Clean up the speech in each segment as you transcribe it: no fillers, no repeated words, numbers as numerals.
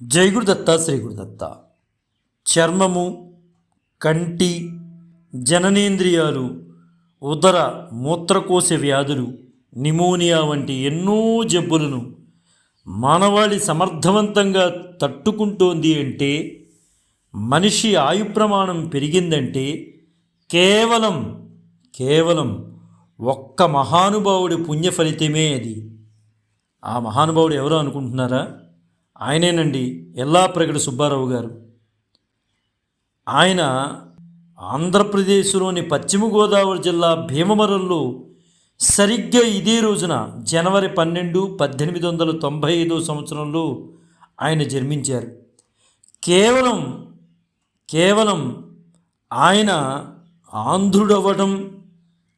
జై గురుదత్త శ్రీ గురుదత్త. చర్మము, కంటి, జననేంద్రియాలు, ఉదర మూత్రకోశ వ్యాధులు, నిమోనియా వంటి ఎన్నో జబ్బులను మానవాళి సమర్థవంతంగా తట్టుకుంటోంది అంటే, మనిషి ఆయు ప్రమాణం పెరిగిందంటే కేవలం ఒక్క మహానుభావుడి పుణ్య ఫలితమే అది. ఆ మహానుభావుడు ఎవరో అనుకుంటున్నారా? ఆయనేనండి, ఎల్లాప్రగడ సుబ్బారావు గారు. ఆయన ఆంధ్రప్రదేశ్లోని పశ్చిమ గోదావరి జిల్లా భీమవరంలో సరిగ్గా ఇదే రోజున జనవరి 12, 1895 సంవత్సరంలో ఆయన జన్మించారు. కేవలం ఆయన ఆంధ్రుడవ్వడం,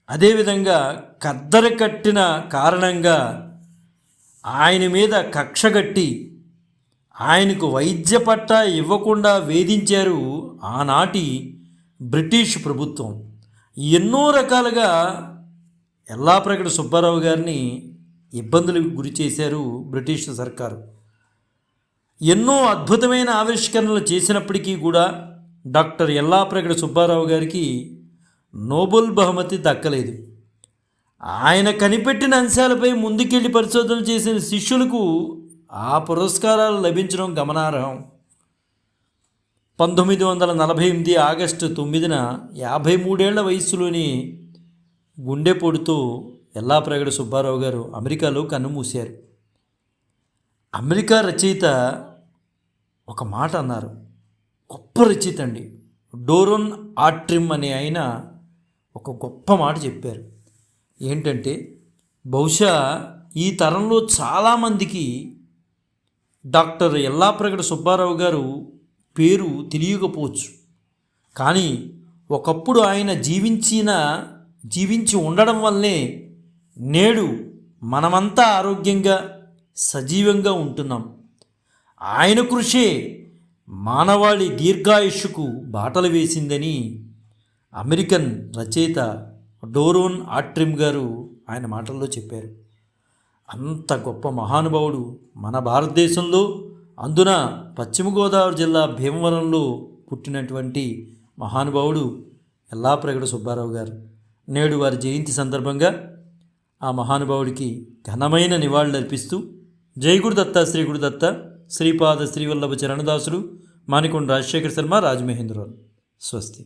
అదేవిధంగా కద్దర కట్టిన కారణంగా ఆయన మీద కక్షగట్టి ఆయనకు వైద్య పట్టా ఇవ్వకుండా వేధించారు ఆనాటి బ్రిటిష్ ప్రభుత్వం. ఎన్నో రకాలుగా ఎల్లాప్రగడ సుబ్బారావు గారిని ఇబ్బందులకు గురి చేశారు బ్రిటిష్ సర్కారు. ఎన్నో అద్భుతమైన ఆవిష్కరణలు చేసినప్పటికీ కూడా డాక్టర్ ఎల్లాప్రగడ సుబ్బారావు గారికి నోబెల్ బహుమతి దక్కలేదు. ఆయన కనిపెట్టిన అంశాలపై ముందుకెళ్ళి పరిశోధనలు చేసిన శిష్యులకు ఆ పురస్కారాలు లభించడం గమనార్హం. 1948 ఆగస్టు 9న 53 ఏళ్ల వయస్సులోని గుండెపోటుతో ఎల్లాప్రగడ సుబ్బారావు గారు అమెరికాలో కన్నుమూశారు. అమెరికా రచయిత ఒక మాట అన్నారు, గొప్ప రచయిత అండి, డోరోన్ ఆట్రిమ్ అనే ఆయన ఒక గొప్ప మాట చెప్పారు. ఏంటంటే, బహుశా ఈ తరంలో చాలామందికి డాక్టర్ ఎల్లాప్రగడ సుబ్బారావు గారు పేరు తెలియకపోవచ్చు, కానీ ఒకప్పుడు ఆయన జీవించి ఉండడం వల్లే నేడు మనమంతా ఆరోగ్యంగా సజీవంగా ఉంటున్నాం. ఆయన కృషే మానవాళి దీర్ఘాయుష్కు బాటలు వేసిందని అమెరికన్ రచయిత డోరోన్ ఆట్రిమ్ గారు ఆయన మాటల్లో చెప్పారు. అంత గొప్ప మహానుభావుడు మన భారతదేశంలో, అందున పశ్చిమ గోదావరి జిల్లా భీమవరంలో పుట్టినటువంటి మహానుభావుడు ఎల్లాప్రగడ సుబ్బారావు గారు. నేడు వారి జయంతి సందర్భంగా ఆ మహానుభావుడికి ఘనమైన నివాళులు అర్పిస్తూ జై గురుదత్త శ్రీ గురుదత్త, శ్రీపాద శ్రీవల్లభ చరణదాసుడు, మానికొండ రాజశేఖర శర్మ, రాజమహేంద్రరావు. స్వస్తి.